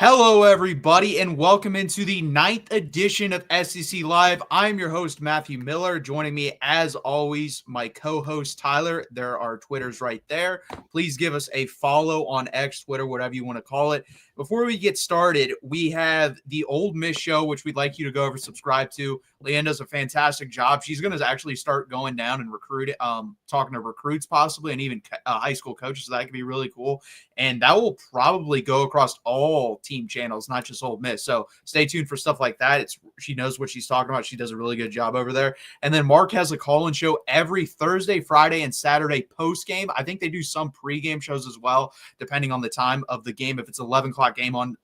Hello, everybody, and welcome into the 9th edition of SEC Live. I'm your host, Matthew Miller. Joining me, as always, my co-host, Tyler. There are Twitters right there. Please give us a follow on X, Twitter, whatever you want to call it. Before we get started, we have the Ole Miss Show, which we'd like you to go over subscribe to. Leanne does a fantastic job. She's going to actually start going down and talking to recruits possibly, and even high school coaches. So that could be really cool. And that will probably go across all team channels, not just Ole Miss. So stay tuned for stuff like that. She knows what she's talking about. She does a really good job over there. And then Mark has a call-in show every Thursday, Friday, and Saturday post-game. I think they do some pre-game shows as well, depending on the time of the game. If it's 11 o'clock game on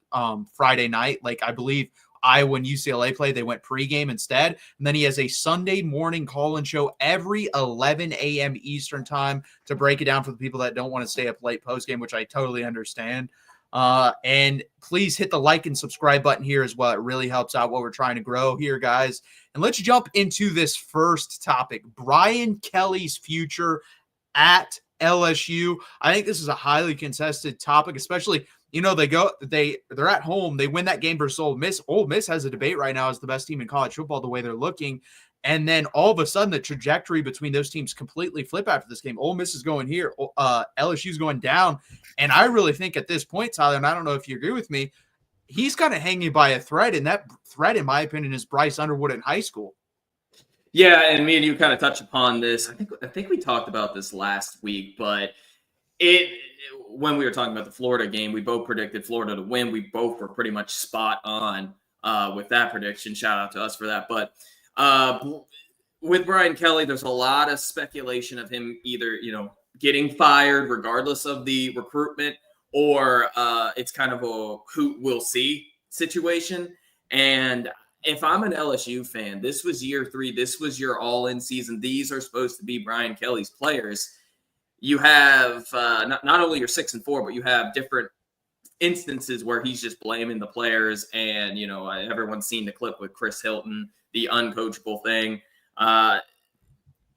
Friday night, like I believe Iowa and UCLA played, they went pregame instead. And then he has a Sunday morning call-in show every 11 a.m. Eastern time to break it down for the people that don't want to stay up late postgame, which I totally understand. And please hit the like and subscribe button here as well. It really helps out what we're trying to grow here, guys. And let's jump into this first topic, Brian Kelly's future at LSU. I think this is a highly contested topic, especially they're at home. They win that game versus Ole Miss. Ole Miss has a debate right now as the best team in college football, the way they're looking. And then all of a sudden, the trajectory between those teams completely flip after this game. Ole Miss is going here. LSU's going down. And I really think at this point, Tyler, and I don't know if you agree with me, he's kind of hanging by a thread. And that thread, in my opinion, is Bryce Underwood in high school. Yeah, and me and you kind of touched upon this. I think we talked about this last week, but when we were talking about the Florida game, we both predicted Florida to win. We both were pretty much spot on with that prediction. Shout out to us for that. But with Brian Kelly, there's a lot of speculation of him either, getting fired regardless of the recruitment, or it's kind of a who we'll see situation. And if I'm an LSU fan, this was year 3. This was your all-in season. These are supposed to be Brian Kelly's players. You have not only your 6-4, but you have different instances where he's just blaming the players. And, everyone's seen the clip with Chris Hilton, the uncoachable thing.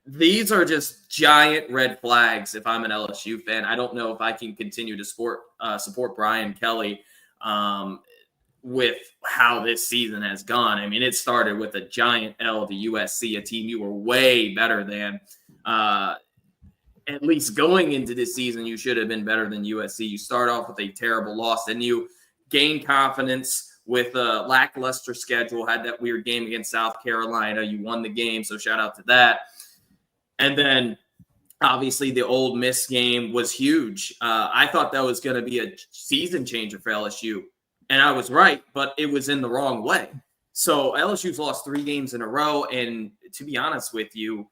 These are just giant red flags if I'm an LSU fan. I don't know if I can continue to support Brian Kelly with how this season has gone. I mean, it started with a giant L to USC, a team you were way better than. At least going into this season, you should have been better than USC. You start off with a terrible loss, and you gain confidence with a lackluster schedule. Had that weird game against South Carolina. You won the game, so shout out to that. And then, obviously, the Ole Miss game was huge. I thought that was going to be a season changer for LSU, and I was right, but it was in the wrong way. So LSU's lost 3 games in a row, and to be honest with you,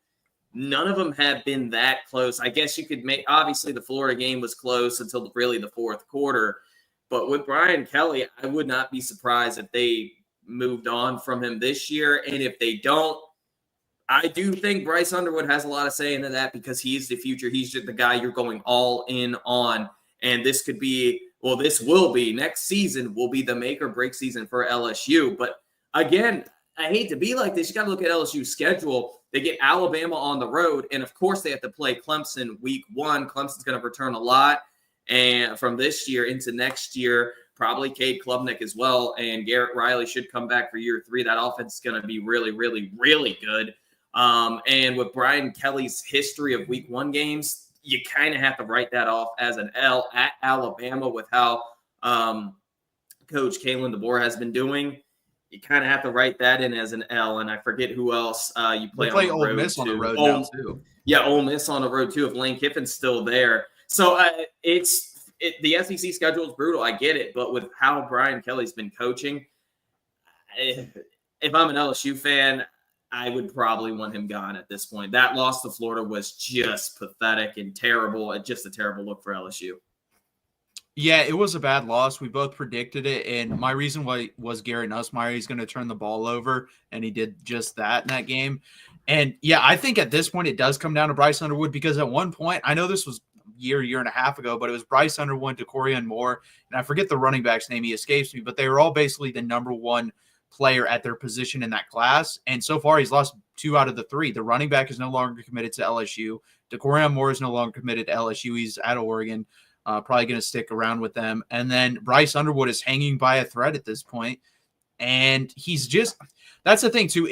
none of them have been that close. I guess you could obviously the Florida game was close until really the fourth quarter. But with Brian Kelly, I would not be surprised if they moved on from him this year. And if they don't, I do think Bryce Underwood has a lot of say into that because he's the future. He's just the guy you're going all in on. And this will be next season will be the make or break season for LSU. But again, I hate to be like this. You got to look at LSU's schedule. They get Alabama on the road, and of course they have to play Clemson week 1. Clemson's going to return a lot, and from this year into next year, probably Cade Klubnik as well, and Garrett Riley should come back for year 3. That offense is going to be really, really, really good. And with Brian Kelly's history of week 1 games, you kind of have to write that off as an L at Alabama with how Coach Kalen DeBoer has been doing. You kind of have to write that in as an L, and I forget who else you play on the road. Ole Miss on the road now too. Yeah, Ole Miss on the road too if Lane Kiffin's still there. So the SEC schedule is brutal. I get it, but with how Brian Kelly's been coaching, if I'm an LSU fan, I would probably want him gone at this point. That loss to Florida was just pathetic and terrible. Just a terrible look for LSU. Yeah, it was a bad loss. We both predicted it, and my reason why was Gary Nussmeier. He's going to turn the ball over, and he did just that in that game. And, yeah, I think at this point it does come down to Bryce Underwood because at one point, I know this was year and a half ago, but it was Bryce Underwood, DeCorian Moore, and I forget the running back's name. He escapes me, but they were all basically the number 1 player at their position in that class. And so far, he's lost 2 out of the 3. The running back is no longer committed to LSU. DeCorian Moore is no longer committed to LSU. He's at Oregon. Probably going to stick around with them. And then Bryce Underwood is hanging by a thread at this point. And that's the thing too.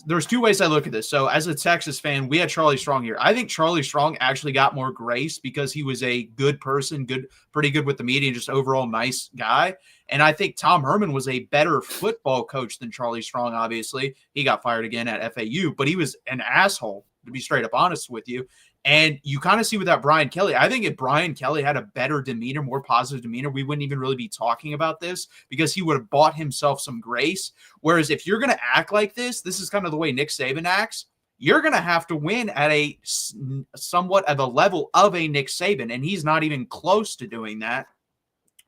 There's two ways I look at this. So as a Texas fan, we had Charlie Strong here. I think Charlie Strong actually got more grace because he was a good person, pretty good with the media, and just overall nice guy. And I think Tom Herman was a better football coach than Charlie Strong. Obviously, he got fired again at FAU, but he was an asshole, to be straight up honest with you. And you kind of see with that Brian Kelly. I think if Brian Kelly had a better demeanor, more positive demeanor, we wouldn't even really be talking about this because he would have bought himself some grace. Whereas if you're going to act like this is kind of the way Nick Saban acts. You're going to have to win at a somewhat of a level of a Nick Saban, and he's not even close to doing that.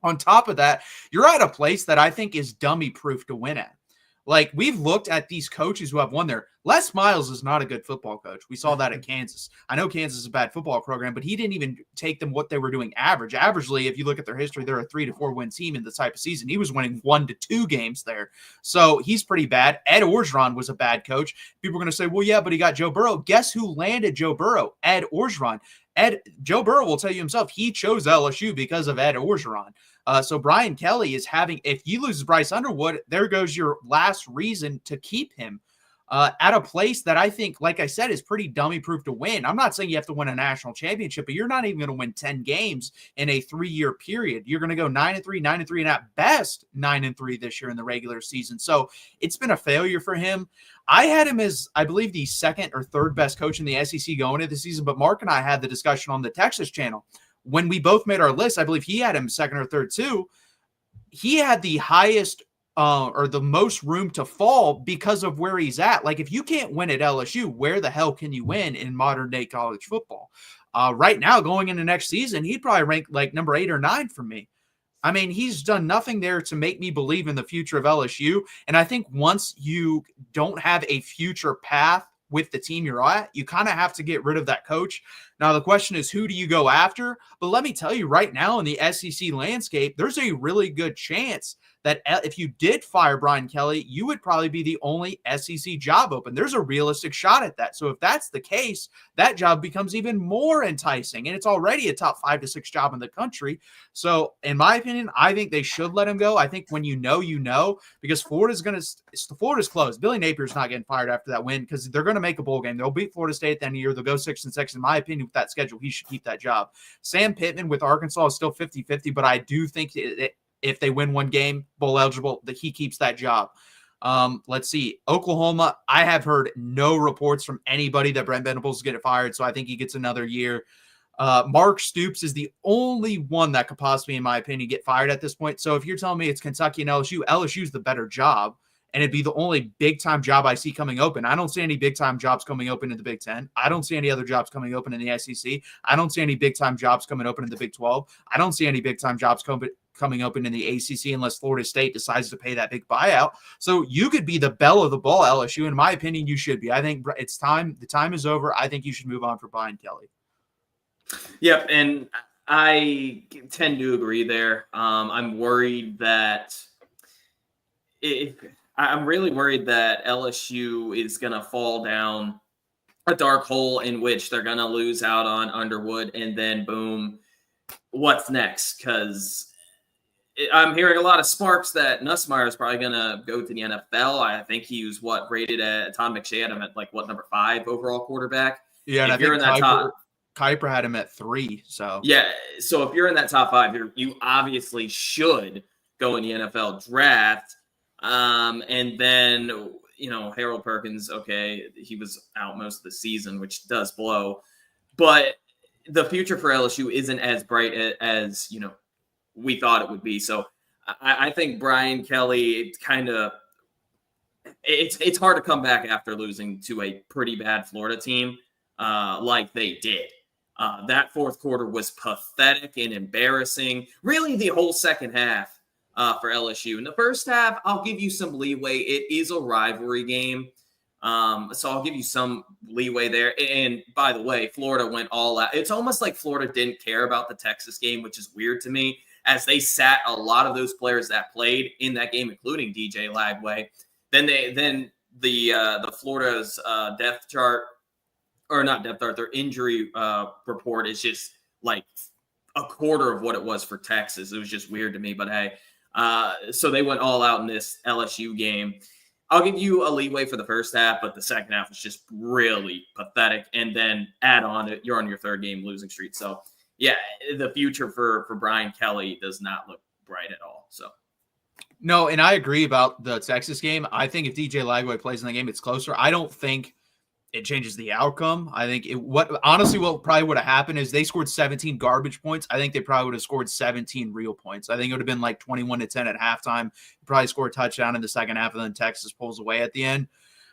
On top of that, you're at a place that I think is dummy proof to win at. Like, we've looked at these coaches who have won there. Les Miles is not a good football coach. We saw that at Kansas. I know Kansas is a bad football program, but he didn't even take them what they were doing average. Averagely, if you look at their history, they're a 3 to 4 win team in the type of season. He was winning 1 to 2 games there. So he's pretty bad. Ed Orgeron was a bad coach. People are going to say, well, yeah, but he got Joe Burrow. Guess who landed Joe Burrow? Ed Orgeron. Joe Burrow will tell you himself he chose LSU because of Ed Orgeron. So Brian Kelly is if you lose Bryce Underwood, there goes your last reason to keep him at a place that I think, like I said, is pretty dummy proof to win. I'm not saying you have to win a national championship, but you're not even going to win 10 games in a 3-year period. You're going to go 9-3, 9-3, and at best 9-3 this year in the regular season. So it's been a failure for him. I had him as, I believe, the second or third best coach in the SEC going into the season, but Mark and I had the discussion on the Texas channel. When we both made our list, I believe he had him second or third too. He had the highest or the most room to fall because of where he's at. Like, if you can't win at LSU, where the hell can you win in modern day college football? Right now, going into next season, he'd probably rank like number 8 or 9 for me. I mean, he's done nothing there to make me believe in the future of LSU. And I think once you don't have a future path with the team you're at, you kind of have to get rid of that coach. Now, the question is, who do you go after? But let me tell you right now in the SEC landscape, there's a really good chance that if you did fire Brian Kelly, you would probably be the only SEC job open. There's a realistic shot at that. So if that's the case, that job becomes even more enticing. And it's already a top 5 to 6 job in the country. So in my opinion, I think they should let him go. I think when you know, because Florida's closed. Billy Napier's not getting fired after that win because they're going to make a bowl game. They'll beat Florida State at the end of the year. They'll go 6-6. In my opinion, with that schedule, he should keep that job. Sam Pittman with Arkansas is still 50-50, but I do think if they win one game, bowl eligible, that he keeps that job. Let's see. Oklahoma, I have heard no reports from anybody that Brent Venables is getting fired, so I think he gets another year. Mark Stoops is the only one that could possibly, in my opinion, get fired at this point. So if you're telling me it's Kentucky and LSU's the better job, and it'd be the only big-time job I see coming open. I don't see any big-time jobs coming open in the Big Ten. I don't see any other jobs coming open in the SEC. I don't see any big-time jobs coming open in the Big 12. I don't see any big-time jobs coming open in the ACC unless Florida State decides to pay that big buyout. So you could be the bell of the ball, LSU. In my opinion, you should be. I think it's time. The time is over. I think you should move on for Brian Kelly. Yep, and I tend to agree there. I'm worried that I'm really worried that LSU is going to fall down a dark hole in which they're going to lose out on Underwood, and then boom, what's next? Because I'm hearing a lot of sparks that Nussmeier is probably going to go to the NFL. I think he was rated at Tom McShay had him at number 5 overall quarterback. Yeah, and if you're in that top. Kuiper had him at 3. So yeah, so if you're in that top 5, you obviously should go in the NFL draft. And then, Harold Perkins, okay, he was out most of the season, which does blow. But the future for LSU isn't as bright as we thought it would be. So I think Brian Kelly it's hard to come back after losing to a pretty bad Florida team like they did. That fourth quarter was pathetic and embarrassing. Really, the whole second half for LSU. In the first half, I'll give you some leeway. It is a rivalry game. So I'll give you some leeway there. And by the way, Florida went all out. It's almost like Florida didn't care about the Texas game, which is weird to me, as they sat a lot of those players that played in that game, including DJ Lagway. Then the Florida's depth chart, or not depth chart, their injury report is just like a quarter of what it was for Texas. It was just weird to me, but hey, so they went all out in this LSU game. I'll give you a leeway for the first half, but the second half was just really pathetic. And then add on it, you're on your third game losing streak. So yeah, the future for Brian Kelly does not look bright at all. So. No, and I agree about the Texas game. I think if DJ Lagway plays in the game, it's closer. I don't think it changes the outcome. I think what probably would have happened is they scored 17 garbage points. I think they probably would have scored 17 real points. I think it would have been like 21-10 at halftime. Probably score a touchdown in the second half, and then Texas pulls away at the end.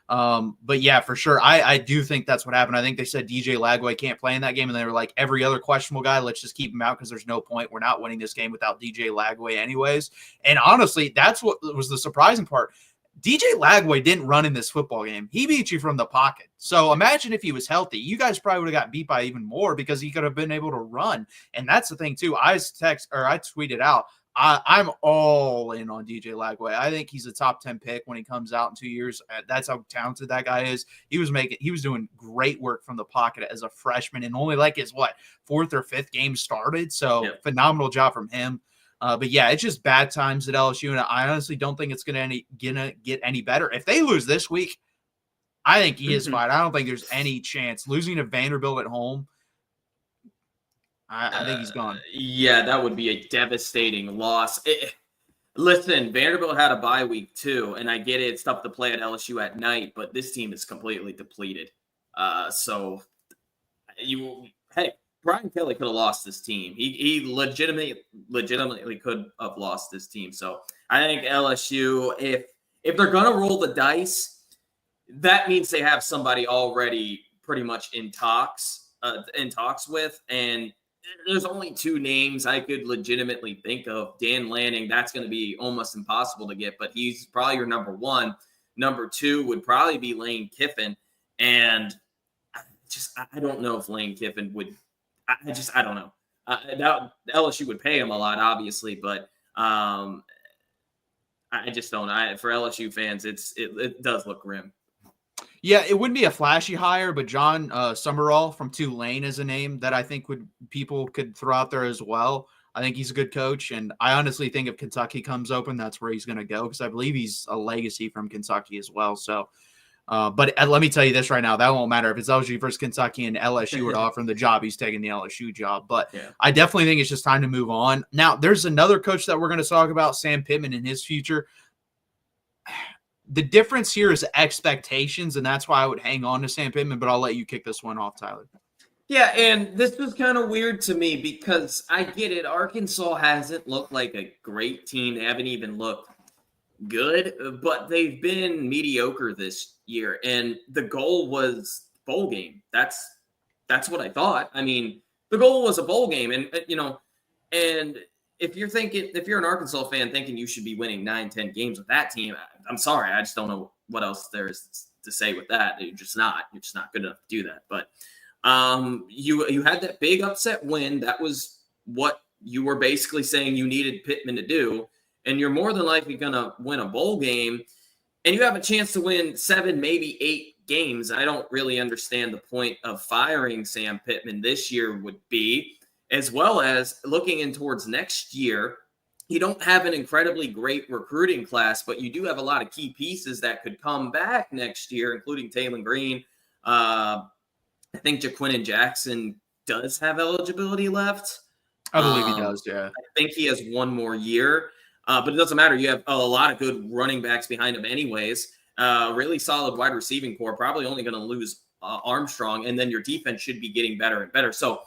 But yeah, for sure. I do think that's what happened. I think they said DJ Lagway can't play in that game, and they were like, every other questionable guy, let's just keep him out because there's no point. We're not winning this game without DJ Lagway anyways. And honestly, that's what was the surprising part. DJ Lagway didn't run in this football game. He beat you from the pocket. So imagine if he was healthy. You guys probably would have got beat by even more because he could have been able to run. And that's the thing, too. I tweeted out, I'm all in on DJ Lagway. I think he's a top 10 pick when he comes out in 2 years. That's how talented that guy is. He was doing great work from the pocket as a freshman and only like his, fourth or fifth game started. So Phenomenal job from him. But yeah, it's just bad times at LSU, and I honestly don't think it's gonna get any better. If they lose this week, I think he is fine. I don't think there's any chance. Losing to Vanderbilt at home, I think he's gone. Yeah, that would be a devastating loss. Listen, Vanderbilt had a bye week too, and I get it. It's tough to play at LSU at night, but this team is completely depleted. Hey, Brian Kelly could have lost this team. He legitimately could have lost this team. So I think LSU, if they're gonna roll the dice, that means they have somebody already pretty much in talks with. And there's only two names I could legitimately think of. Dan Lanning, that's going to be almost impossible to get, but he's probably your number one. Number two would probably be Lane Kiffin, and I don't know if Lane Kiffin would. I don't know. LSU would pay him a lot, obviously, but I just don't. For LSU fans, it does look grim. Yeah, it wouldn't be a flashy hire, but John Summerall from Tulane is a name that I think people could throw out there as well. I think he's a good coach, and I honestly think if Kentucky comes open, that's where he's going to go because I believe he's a legacy from Kentucky as well. So. But let me tell you this right now, that won't matter if it's LSU versus Kentucky and LSU would offer him the job. He's taking the LSU job, but I definitely think it's just time to move on. Now, there's another coach that we're going to talk about, Sam Pittman, and his future. The difference here is expectations, and that's why I would hang on to Sam Pittman, but I'll let you kick this one off, Tyler. Yeah, and this was kind of weird to me because I get it. Arkansas hasn't looked like a great team. They haven't even looked good, but they've been mediocre this year, and the goal was bowl game. That's what I thought. I mean, the goal was a bowl game, and and if you're an Arkansas fan thinking you should be winning 9-10 games with that team, I'm sorry, I just don't know what else there is to say with that. You're just not good enough to do that. But you had that big upset win. That was what you were basically saying you needed Pittman to do. And you're more than likely going to win a bowl game, and you have a chance to win 7, maybe 8 games. I don't really understand the point of firing Sam Pittman this year would be, as well as looking in towards next year. You don't have an incredibly great recruiting class, but you do have a lot of key pieces that could come back next year, including Taylor Green. I think Jaquinton Jackson does have eligibility left. I believe he does, yeah. I think he has one more year. But it doesn't matter. You have a lot of good running backs behind him anyways. Really solid wide receiving core. Probably only going to lose Armstrong. And then your defense should be getting better and better. So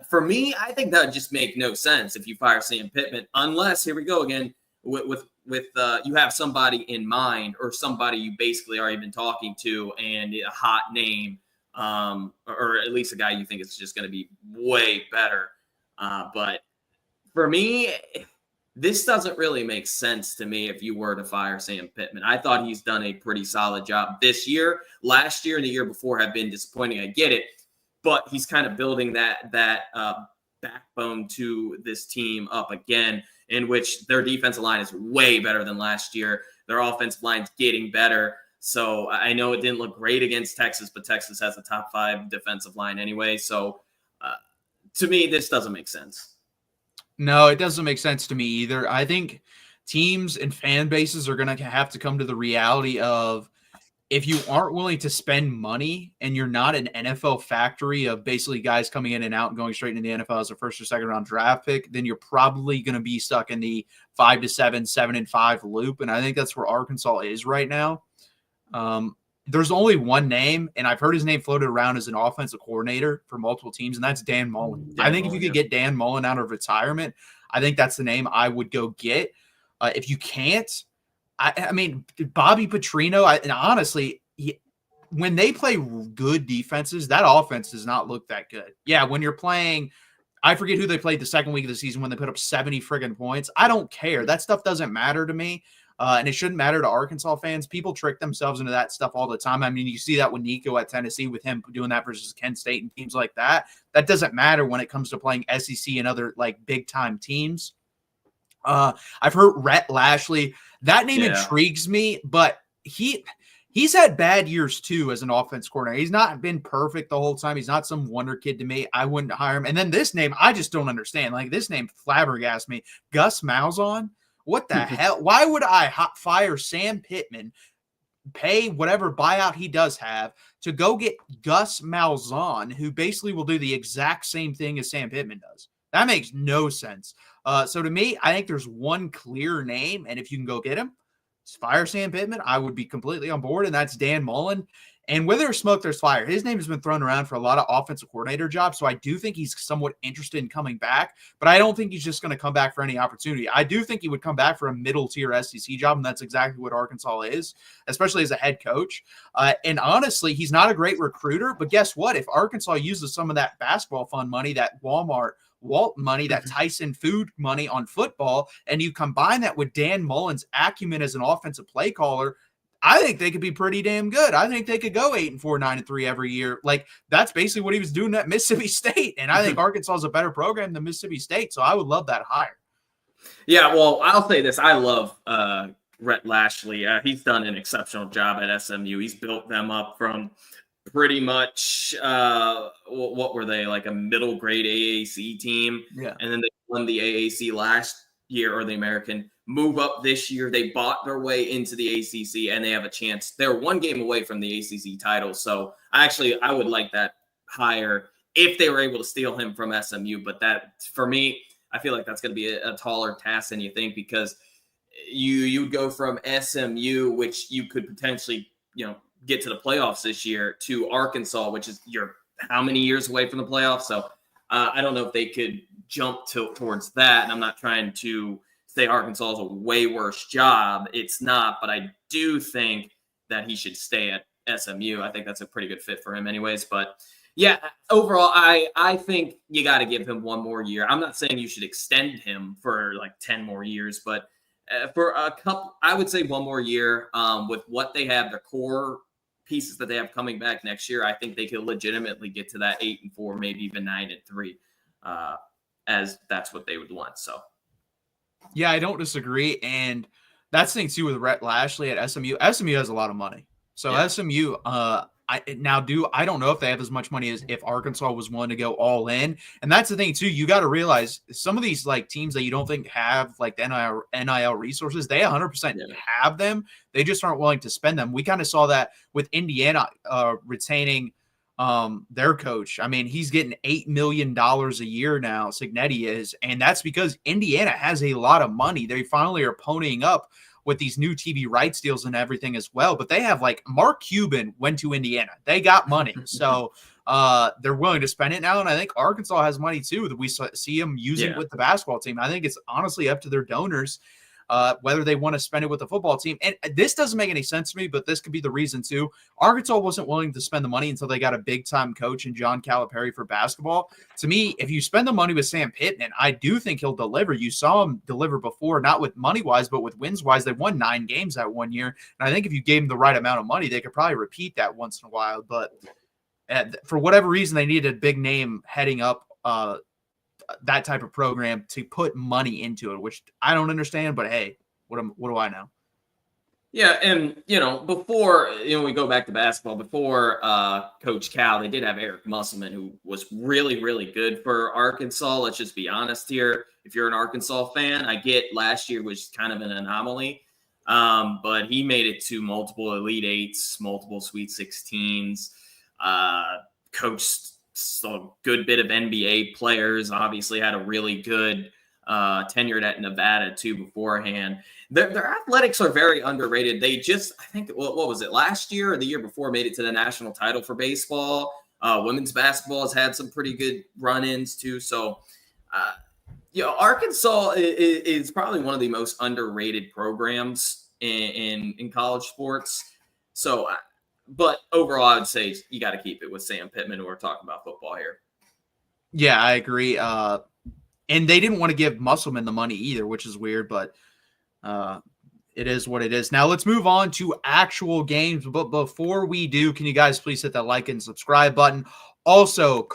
for me, I think that would just make no sense if you fire Sam Pittman. Unless, here we go again, with you have somebody in mind or somebody you basically are even talking to and a hot name. Or at least a guy you think is just going to be way better. But for me, this doesn't really make sense to me if you were to fire Sam Pittman. I thought he's done a pretty solid job this year. Last year and the year before have been disappointing. I get it, but he's kind of building that backbone to this team up again, in which their defensive line is way better than last year. Their offensive line's getting better. So I know it didn't look great against Texas, but Texas has a top 5 defensive line anyway. So to me, this doesn't make sense. No, it doesn't make sense to me either. I think teams and fan bases are going to have to come to the reality of if you aren't willing to spend money and you're not an NFL factory of basically guys coming in and out and going straight into the NFL as a first or second round draft pick, then you're probably going to be stuck in the 5-7, 7-5 loop. And I think that's where Arkansas is right now. There's only one name, and I've heard his name floated around as an offensive coordinator for multiple teams, and that's Dan Mullen. I think if you could get Dan Mullen out of retirement, I think that's the name I would go get. If you can't, I mean, Bobby Petrino, and honestly, when they play good defenses, that offense does not look that good. Yeah, when you're playing, I forget who they played the second week of the season when they put up 70 friggin' points. I don't care. That stuff doesn't matter to me. And it shouldn't matter to Arkansas fans. People trick themselves into that stuff all the time. I mean, you see that with Nico at Tennessee, with him doing that versus Kent State and teams like that. That doesn't matter when it comes to playing SEC and other like big time teams. I've heard Rhett Lashley. That name intrigues me, but he's had bad years too as an offense coordinator. He's not been perfect the whole time. He's not some wonder kid to me. I wouldn't hire him. And then this name, I just don't understand. Like, this name flabbergasts me. Gus Malzahn. What the hell? Why would I fire Sam Pittman, pay whatever buyout he does have, to go get Gus Malzahn, who basically will do the exact same thing as Sam Pittman does? That makes no sense. So to me, I think there's one clear name, and if you can go get him, fire Sam Pittman, I would be completely on board, and that's Dan Mullen. And where there's smoke, there's fire. His name has been thrown around for a lot of offensive coordinator jobs, so I do think he's somewhat interested in coming back, but I don't think he's just going to come back for any opportunity. I do think he would come back for a middle-tier SEC job, and that's exactly what Arkansas is, especially as a head coach. And honestly, he's not a great recruiter, but guess what? If Arkansas uses some of that basketball fund money, that Walt money, that Tyson food money on football, and you combine that with Dan Mullen's acumen as an offensive play caller, I think they could be pretty damn good. I think they could go 8-4, 9-3 every year. Like, that's basically what he was doing at Mississippi State. And I think Arkansas is a better program than Mississippi State. So I would love that hire. Yeah, well, I'll say this. I love Rhett Lashley. He's done an exceptional job at SMU. He's built them up from pretty much, what were they, like a middle grade AAC team? Yeah. And then they won the AAC last year, or the American. Move up this year. They bought their way into the ACC, and they have a chance. They're one game away from the ACC title. So I would like that hire if they were able to steal him from SMU. But that, for me, I feel like that's going to be a taller task than you think, because you would go from SMU, which you could potentially, get to the playoffs this year, to Arkansas, which is you're how many years away from the playoffs. So I don't know if they could jump towards that. And I'm not trying to say Arkansas is a way worse job. It's not, but I do think that he should stay at SMU. I think that's a pretty good fit for him anyways. But yeah, overall, I think you got to give him one more year. I'm not saying you should extend him for like 10 more years, but for a couple, I would say one more year with what they have, their core pieces that they have coming back next year. I think they could legitimately get to that 8-4, maybe even 9-3, as that's what they would want. So. Yeah, I don't disagree. And that's the thing, too, with Rhett Lashley at SMU. SMU has a lot of money. So yeah. SMU, I don't know if they have as much money as if Arkansas was willing to go all in. And that's the thing, too. You got to realize some of these like teams that you don't think have like the NIL resources, they 100% have them. They just aren't willing to spend them. We kind of saw that with Indiana retaining their coach. I mean, he's getting $8 million a year now, Signetti is, and that's because Indiana has a lot of money. They finally are ponying up with these new TV rights deals and everything as well. But they have, like, Mark Cuban went to Indiana. They got money. So they're willing to spend it now. And I think Arkansas has money too that we see them using with the basketball team. I think it's honestly up to their donors whether they want to spend it with the football team. And this doesn't make any sense to me, but this could be the reason too. Arkansas wasn't willing to spend the money until they got a big-time coach in John Calipari for basketball. To me, if you spend the money with Sam Pittman, I do think he'll deliver. You saw him deliver before, not with money-wise, but with wins-wise. They won 9 games that one year. And I think if you gave them the right amount of money, they could probably repeat that once in a while. But for whatever reason, they needed a big name heading up that type of program to put money into it, which I don't understand, but hey, what do I know? Yeah, and before we go back to basketball, before Coach Cal, they did have Eric Musselman, who was really, really good for Arkansas. Let's just be honest here. If you're an Arkansas fan, I get last year was kind of an anomaly, but he made it to multiple Elite Eights, multiple Sweet 16s, coached a good bit of NBA players. Obviously, had a really good tenure at Nevada too beforehand. Their athletics are very underrated. They just, I think, what was it, last year or the year before, made it to the national title for baseball. Women's basketball has had some pretty good run-ins too. So, Arkansas is probably one of the most underrated programs in college sports. So, but overall, I would say you got to keep it with Sam Pittman, who we're talking about football here. Yeah, I agree. And they didn't want to give Musselman the money either, which is weird, but it is what it is. Now let's move on to actual games. But before we do, can you guys please hit that like and subscribe button? Also,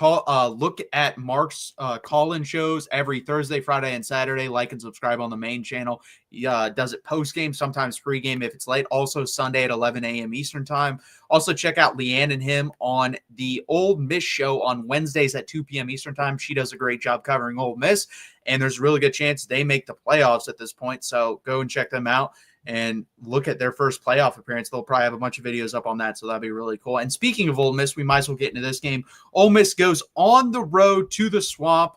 look at Mark's call-in shows every Thursday, Friday, and Saturday. Like and subscribe on the main channel. Does it post-game, sometimes pre-game if it's late. Also Sunday at 11 a.m. Eastern time. Also check out Leanne and him on the Ole Miss show on Wednesdays at 2 p.m. Eastern time. She does a great job covering Ole Miss, and there's a really good chance they make the playoffs at this point. So go and check them out and look at their first playoff appearance. They'll probably have a bunch of videos up on that, so that'd be really cool. And speaking of Ole Miss, we might as well get into this game. Ole Miss goes on the road to the Swamp.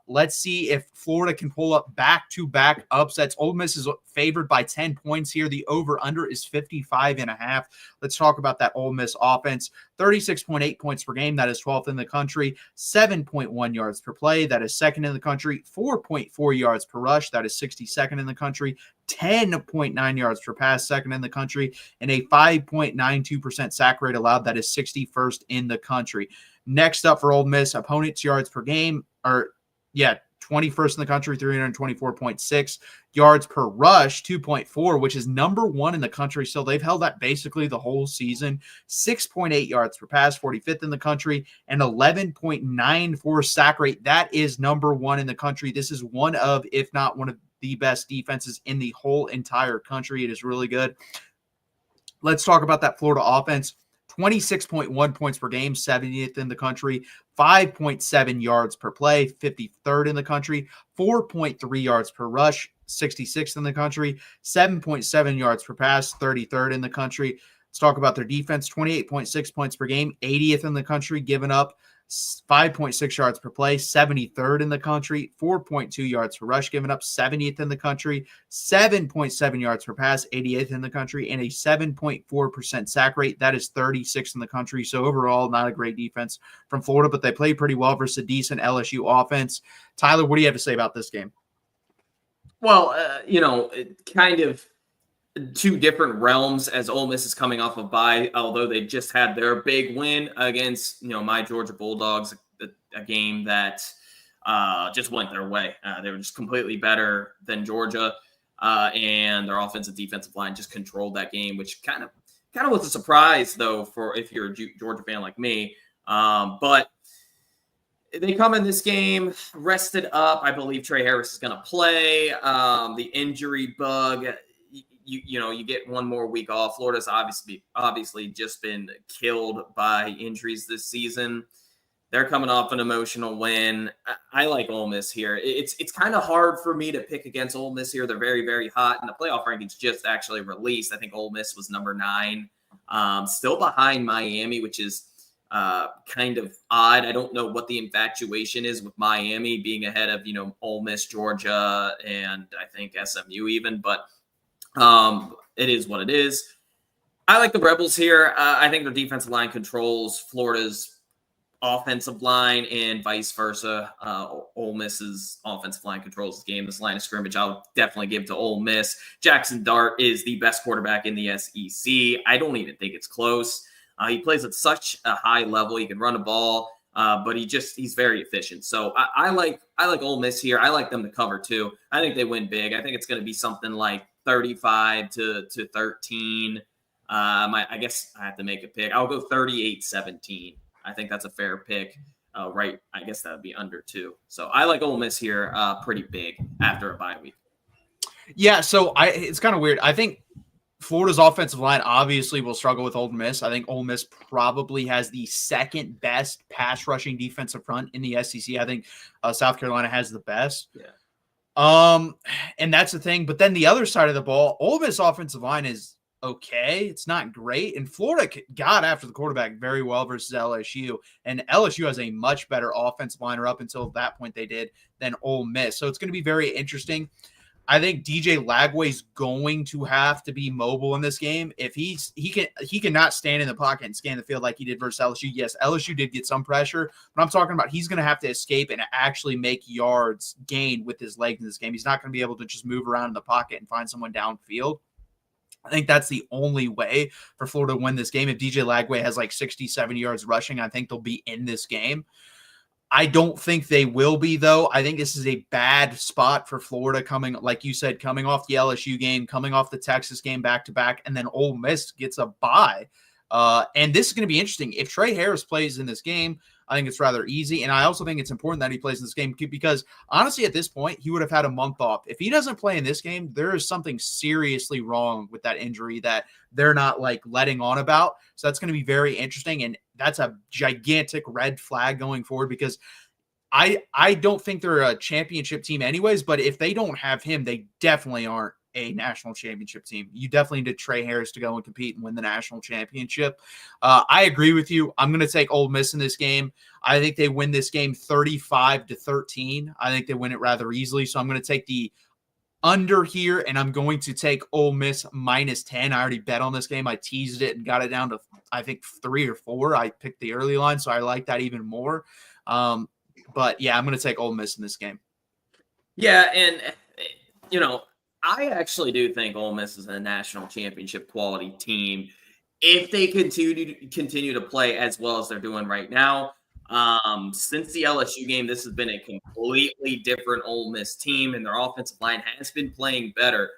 Let's see if Florida can pull up back-to-back upsets. Ole Miss is favored by 10 points here. The over-under is 55.5. Let's talk about that Ole Miss offense. 36.8 points per game. That is 12th in the country. 7.1 yards per play. That is second in the country. 4.4 yards per rush. That is 62nd in the country. 10.9 yards per pass, second in the country. And a 5.92% sack rate allowed. That is 61st in the country. Next up for Ole Miss, opponents' yards per game, 21st in the country, 324.6 yards per rush, 2.4, which is number one in the country. So they've held that basically the whole season. 6.8 yards per pass, 45th in the country, and 11.94 sack rate. That is number one in the country. This is one of, if not one of the best defenses in the whole entire country. It is really good. Let's talk about that Florida offense. 26.1 points per game, 70th in the country, 5.7 yards per play, 53rd in the country, 4.3 yards per rush, 66th in the country, 7.7 yards per pass, 33rd in the country. Let's talk about their defense. 28.6 points per game, 80th in the country, giving up 5.6 yards per play, 73rd in the country, 4.2 yards per rush, giving up 70th in the country, 7.7 yards per pass, 88th in the country, and a 7.4% sack rate. That is 36th in the country. So overall, not a great defense from Florida, but they play pretty well versus a decent LSU offense. Tyler, what do you have to say about this game? Well, kind of two different realms, as Ole Miss is coming off a bye, although they just had their big win against, my Georgia Bulldogs, a game that just went their way. They were just completely better than Georgia, and their offensive defensive line just controlled that game, which kind of was a surprise, though, for if you're a Georgia fan like me. But they come in this game rested up. I believe Trey Harris is going to play. The injury bug, you get one more week off. Florida's obviously just been killed by injuries this season. They're coming off an emotional win. I like Ole Miss here. It's kind of hard for me to pick against Ole Miss here. They're very, very hot, and the playoff rankings just actually released. I think Ole Miss was number 9, still behind Miami, which is kind of odd. I don't know what the infatuation is with Miami being ahead of Ole Miss, Georgia, and I think SMU even, but it is what it is. I like the Rebels here. I think their defensive line controls Florida's offensive line and vice versa. Ole Miss's offensive line controls the game. This line of scrimmage, I'll definitely give to Ole Miss. Jackson Dart is the best quarterback in the SEC. I don't even think it's close. He plays at such a high level. He can run a ball, but he's very efficient. So I like Ole Miss here. I like them to cover too. I think they win big. I think it's going to be something like 35 to 13. I guess I have to make a pick. I'll go 38-17. I think that's a fair pick. Right. I guess that would be under 2. So I like Ole Miss here pretty big after a bye week. Yeah, so it's kind of weird. I think Florida's offensive line obviously will struggle with Ole Miss. I think Ole Miss probably has the second best pass rushing defensive front in the SEC. I think South Carolina has the best. Yeah. And that's the thing. But then the other side of the ball, Ole Miss offensive line is okay. It's not great. And Florida got after the quarterback very well versus LSU. And LSU has a much better offensive line, or up until that point they did, than Ole Miss. So it's going to be very interesting. I think DJ Lagway's going to have to be mobile in this game. If he cannot stand in the pocket and scan the field like he did versus LSU. Yes, LSU did get some pressure, but I'm talking about he's going to have to escape and actually make yards gain with his legs in this game. He's not going to be able to just move around in the pocket and find someone downfield. I think that's the only way for Florida to win this game. If DJ Lagway has like 67 yards rushing, I think they'll be in this game. I don't think they will be, though. I think this is a bad spot for Florida coming, like you said, coming off the LSU game, coming off the Texas game back-to-back, and then Ole Miss gets a bye. And this is going to be interesting. If Trey Harris plays in this game, I think it's rather easy. And I also think it's important that he plays in this game because, honestly, at this point, he would have had a month off. If he doesn't play in this game, there is something seriously wrong with that injury that they're not, letting on about. So that's going to be very interesting. And that's a gigantic red flag going forward because I don't think they're a championship team anyways, but if they don't have him, they definitely aren't a national championship team. You definitely need Trey Harris to go and compete and win the national championship. I agree with you. I'm going to take Ole Miss in this game. I think they win this game 35-13. I think they win it rather easily. So I'm going to take the under here, and I'm going to take Ole Miss -10. I already bet on this game. I teased it and got it down to, I think, 3 or 4. I picked the early line, so I like that even more. But, yeah, I'm going to take Ole Miss in this game. Yeah, and, I actually do think Ole Miss is a national championship quality team if they continue to play as well as they're doing right now. Since the LSU game, this has been a completely different Ole Miss team, and their offensive line has been playing better.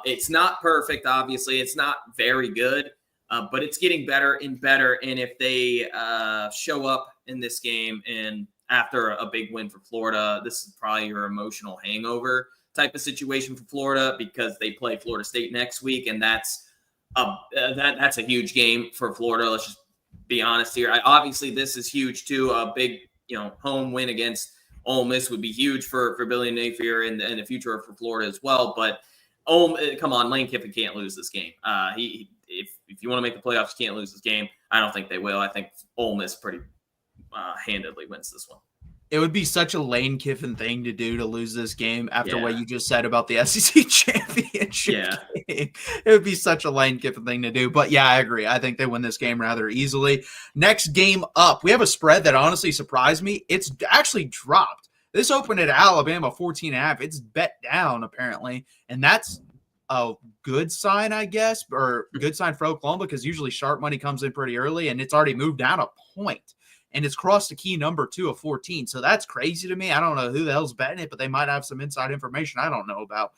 It's not perfect, obviously. It's not very good, but it's getting better and better. And if they show up in this game and after a big win for Florida, this is probably your emotional hangover type of situation for Florida because they play Florida State next week, and that's a huge game for Florida. Let's just be honest here. Obviously, this is huge too. A big, home win against Ole Miss would be huge for Billy Napier and the future for Florida as well. But come on, Lane Kiffin can't lose this game. If you want to make the playoffs, you can't lose this game. I don't think they will. I think Ole Miss pretty handedly wins this one. It would be such a Lane Kiffin thing to do to lose this game after what you just said about the SEC championship game. It would be such a Lane Kiffin thing to do. But, yeah, I agree. I think they win this game rather easily. Next game up, we have a spread that honestly surprised me. It's actually dropped. This opened at Alabama 14.5. It's bet down, apparently. And that's a good sign, I guess, or good sign for Oklahoma because usually sharp money comes in pretty early, and it's already moved down a point. And it's crossed a key number, too, of 14. So that's crazy to me. I don't know who the hell's betting it, but they might have some inside information I don't know about.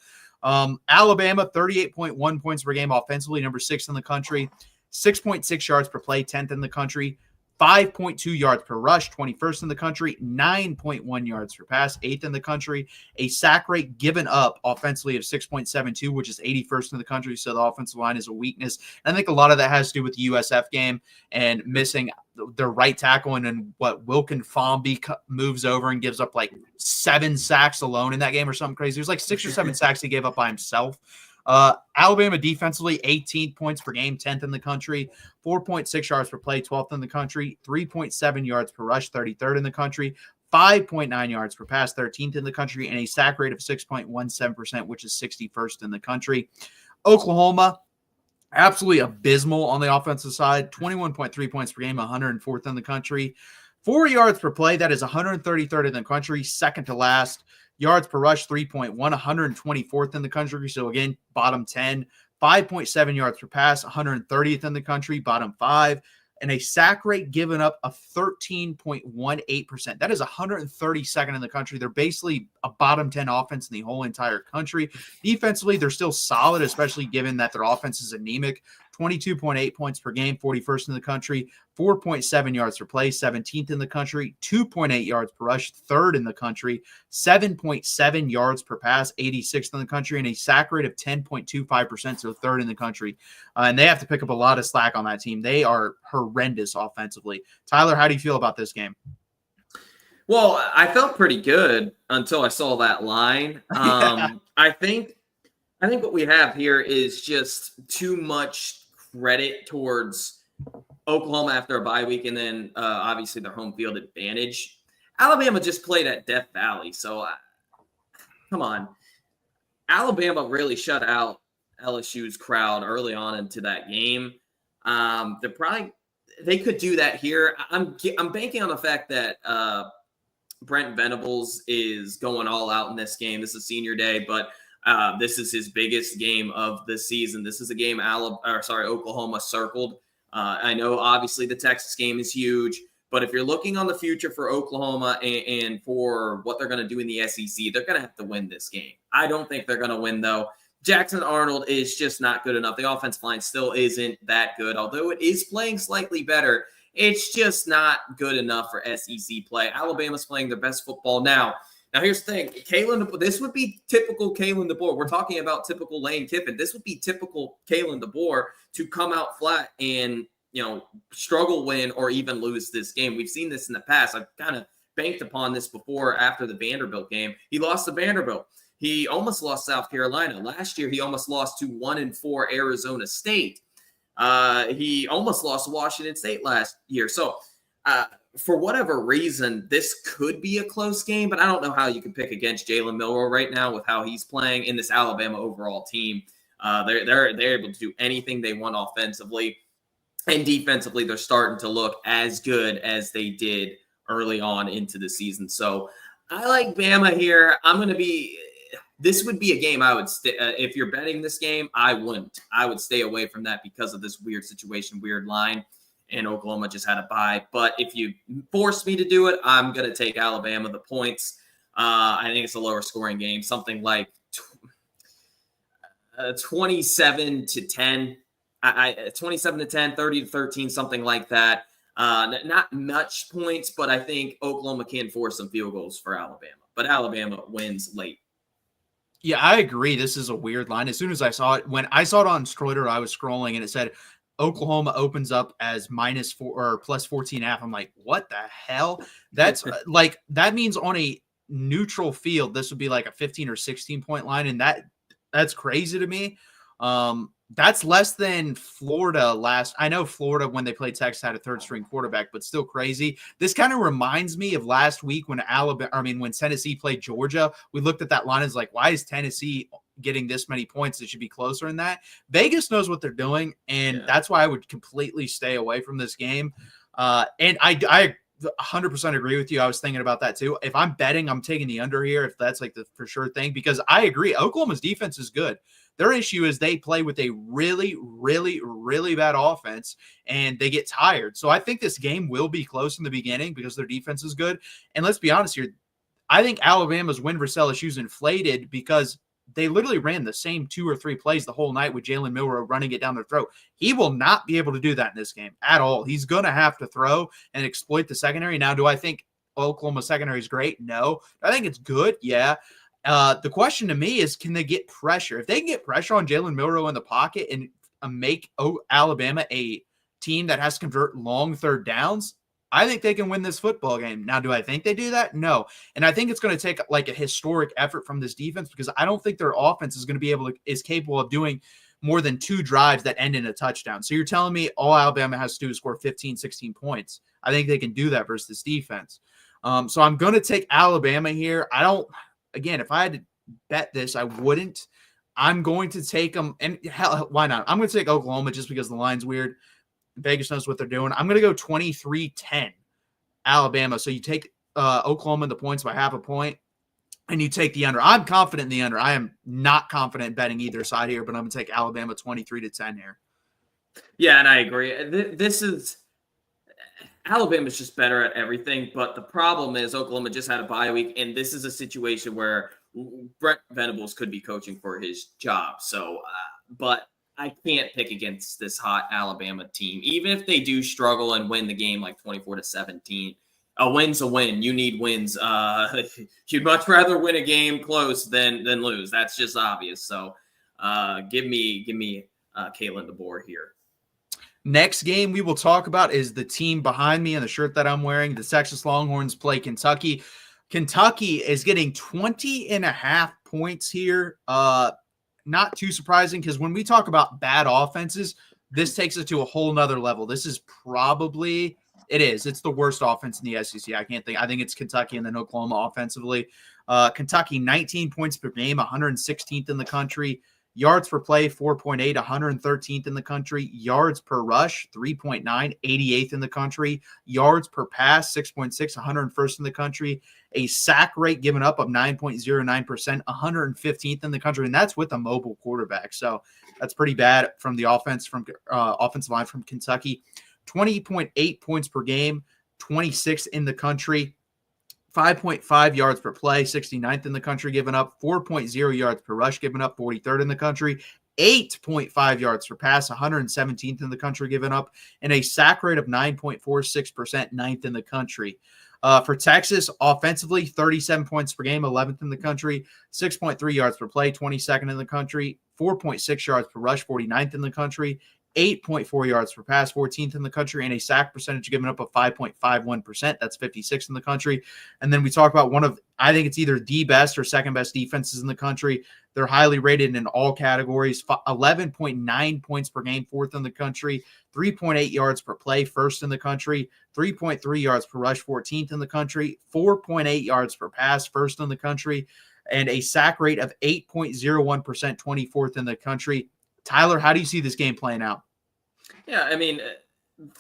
Alabama, 38.1 points per game offensively, number 6 in the country. 6.6 yards per play, 10th in the country. 5.2 yards per rush, 21st in the country. 9.1 yards per pass, 8th in the country. A sack rate given up offensively of 6.72, which is 81st in the country. So the offensive line is a weakness. And I think a lot of that has to do with the USF game and missing their right tackle. And then Wilkin Fomby moves over and gives up 7 sacks alone in that game or something crazy. There's 6 or 7 sacks he gave up by himself. Alabama defensively, 18 points per game, 10th in the country, 4.6 yards per play, 12th in the country, 3.7 yards per rush, 33rd in the country, 5.9 yards per pass, 13th in the country, and a sack rate of 6.17%, which is 61st in the country. Oklahoma, absolutely abysmal on the offensive side, 21.3 points per game, 104th in the country, 4 yards per play, that is 133rd in the country, second to last. Yards per rush, 3.1, 124th in the country. So, again, bottom 10. 5.7 yards per pass, 130th in the country, bottom 5. And a sack rate given up of 13.18%. That is 132nd in the country. They're basically a bottom 10 offense in the whole entire country. Defensively, they're still solid, especially given that their offense is anemic. 22.8 points per game, 41st in the country, 4.7 yards per play, 17th in the country, 2.8 yards per rush, 3rd in the country, 7.7 yards per pass, 86th in the country, and a sack rate of 10.25%, so 3rd in the country. And they have to pick up a lot of slack on that team. They are horrendous offensively. Tyler, how do you feel about this game? Well, I felt pretty good until I saw that line. I think what we have here is just too much credit towards Oklahoma after a bye week, and then obviously their home field advantage. Alabama just played at Death Valley, so come on. Alabama really shut out LSU's crowd early on into that game. They could do that here. I'm banking on the fact that Brent Venables is going all out in this game. This is senior day, but this is his biggest game of the season. This is a game Oklahoma circled. I know obviously the Texas game is huge, but if you're looking on the future for Oklahoma and for what they're going to do in the SEC, they're going to have to win this game. I don't think they're going to win, though. Jackson Arnold is just not good enough. The offensive line still isn't that good, although it is playing slightly better. It's just not good enough for SEC play. Alabama's playing their best football now. Now, here's the thing. This would be typical Kalen DeBoer. We're talking about typical Lane Kiffin. This would be typical Kalen DeBoer to come out flat and, struggle, win, or even lose this game. We've seen this in the past. I've kind of banked upon this before after the Vanderbilt game. He lost to Vanderbilt. He almost lost South Carolina. Last year, he almost lost to 1-4 Arizona State. He almost lost to Washington State last year. So, for whatever reason, this could be a close game, but I don't know how you can pick against Jalen Milroe right now with how he's playing in this Alabama overall team. They're able to do anything they want offensively, and defensively, they're starting to look as good as they did early on into the season. So I like Bama here. This would be a game I would if you're betting this game, I wouldn't. I would stay away from that because of this weird situation, weird line. And Oklahoma just had a bye. But if you force me to do it, I'm going to take Alabama, the points. I think it's a lower scoring game, something like 27-10, 27-10, 30-13, something like that. Not much points, but I think Oklahoma can force some field goals for Alabama. But Alabama wins late. Yeah, I agree. This is a weird line. As soon as I saw it, when I saw it on Stroiter, I was scrolling and it said Oklahoma opens up as -4 or plus 14.5. I'm like, what the hell? That's that means on a neutral field, this would be like a 15 or 16 point line. And that's crazy to me. That's less than Florida last. I know Florida, when they played Texas, had a third string quarterback, but still crazy. This kind of reminds me of last week when when Tennessee played Georgia. We looked at that line as like, why is Tennessee getting this many points? It should be closer than that. Vegas knows what they're doing, and that's why I would completely stay away from this game. And I 100% agree with you. I was thinking about that too. If I'm betting, I'm taking the under here, if that's like the for sure thing, because I agree. Oklahoma's defense is good. Their issue is they play with a really, really, really bad offense, and they get tired. So I think this game will be close in the beginning because their defense is good. And let's be honest here. I think Alabama's win versus LSU is inflated because they literally ran the same 2 or 3 plays the whole night with Jalen Milroe running it down their throat. He will not be able to do that in this game at all. He's going to have to throw and exploit the secondary. Now, do I think Oklahoma secondary is great? No. I think it's good. Yeah. The question to me is, can they get pressure? If they can get pressure on Jalen Milroe in the pocket and make Alabama a team that has to convert long third downs, I think they can win this football game. Now, do I think they do that? No. And I think it's going to take like a historic effort from this defense because I don't think their offense is going to is capable of doing more than 2 drives that end in a touchdown. So you're telling me all Alabama has to do is score 15, 16 points. I think they can do that versus this defense. So I'm going to take Alabama here. Again, if I had to bet this, I wouldn't. I'm going to take them. And hell, why not? I'm going to take Oklahoma just because the line's weird. Vegas knows what they're doing. I'm going to go 23-10 Alabama. So you take Oklahoma in the points by half a point, and you take the under. I'm confident in the under. I am not confident betting either side here, but I'm going to take Alabama 23-10 here. Yeah, and I agree. Alabama's just better at everything, but the problem is Oklahoma just had a bye week, and this is a situation where Brent Venables could be coaching for his job. So, but I can't pick against this hot Alabama team, even if they do struggle and win the game like 24-17. A win's a win. You need wins. You'd much rather win a game close than lose. That's just obvious. So, give me Kalen DeBoer here. Next game we will talk about is the team behind me on the shirt that I'm wearing. The Texas Longhorns play Kentucky. Kentucky is getting 20.5 points here. Not too surprising, because when we talk about bad offenses, this takes it to a whole nother level. This is probably it's the worst offense in the SEC. I think it's Kentucky and then Oklahoma offensively. Kentucky 19 points per game, 116th in the country. Yards per play, 4.8, 113th in the country. Yards per rush, 3.9, 88th in the country. Yards per pass, 6.6, 101st in the country. A sack rate given up of 9.09%, 115th in the country. And that's with a mobile quarterback. So that's pretty bad from the offensive line from Kentucky. 20.8 points per game, 26th in the country. 5.5 yards per play, 69th in the country given up. 4.0 yards per rush given up, 43rd in the country. 8.5 yards per pass, 117th in the country given up. And a sack rate of 9.46%, 9th in the country. For Texas, offensively, 37 points per game, 11th in the country. 6.3 yards per play, 22nd in the country. 4.6 yards per rush, 49th in the country. 8.4 yards per pass, 14th in the country, and a sack percentage given up of 5.51%. That's 56th in the country. And then we talk about I think it's either the best or second best defenses in the country. They're highly rated in all categories. 11.9 points per game, 4th in the country. 3.8 yards per play, 1st in the country. 3.3 yards per rush, 14th in the country. 4.8 yards per pass, 1st in the country. And a sack rate of 8.01%, 24th in the country. Tyler, how do you see this game playing out? Yeah, I mean,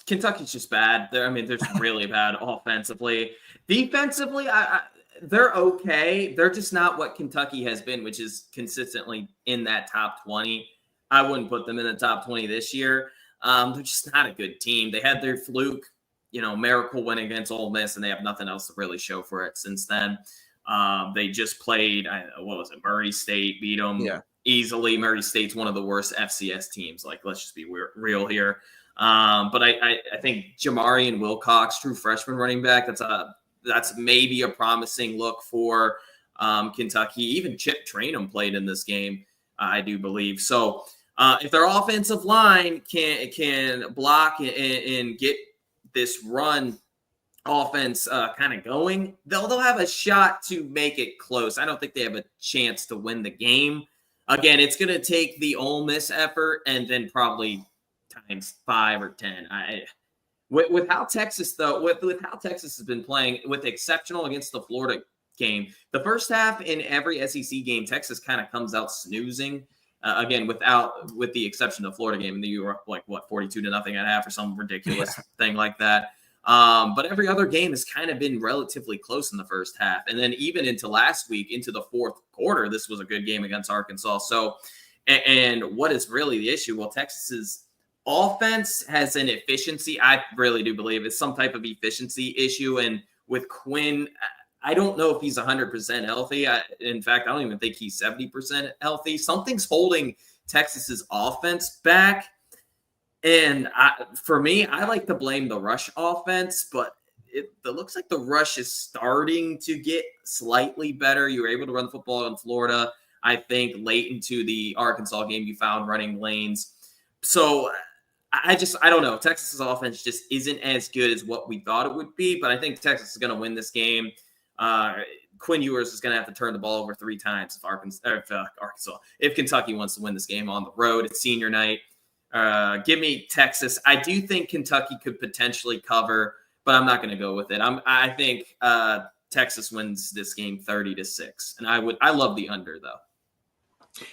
Kentucky's just bad. They're just really bad offensively. Defensively, they're okay. They're just not what Kentucky has been, which is consistently in that top 20. I wouldn't put them in the top 20 this year. They're just not a good team. They had their fluke, miracle win against Ole Miss, and they have nothing else to really show for it since then. They just played, Murray State, beat them. Yeah. Easily. Murray State's one of the worst FCS teams. Let's just be real here. But I think Jamarian Wilcox, true freshman running back, that's maybe a promising look for Kentucky. Even Chip Trainum played in this game, I do believe. So if their offensive line can block and get this run offense kind of going, they'll have a shot to make it close. I don't think they have a chance to win the game. Again, it's going to take the Ole Miss effort and then probably times 5 or 10. With how Texas, though, with how Texas has been playing, with exceptional against the Florida game, the first half in every SEC game, Texas kind of comes out snoozing. Again, with the exception of the Florida game, and you were up 42-0 at half or some ridiculous thing like that. But every other game has kind of been relatively close in the first half. And then even into last week, into the fourth quarter, this was a good game against Arkansas. So, and what is really the issue? Well, Texas's offense has an efficiency. I really do believe it's some type of efficiency issue. And with Quinn, I don't know if he's 100% healthy. In fact, I don't even think he's 70% healthy. Something's holding Texas's offense back. And for me, I like to blame the rush offense, but it looks like the rush is starting to get slightly better. You were able to run the football in Florida. I think late into the Arkansas game, you found running lanes. So I don't know. Texas's offense just isn't as good as what we thought it would be, but I think Texas is going to win this game. Quinn Ewers is going to have to turn the ball over 3 times if Kentucky wants to win this game on the road. It's senior night. Give me Texas. I do think Kentucky could potentially cover, but I'm not going to go with it. I think Texas wins this game 30-6, and I love the under though.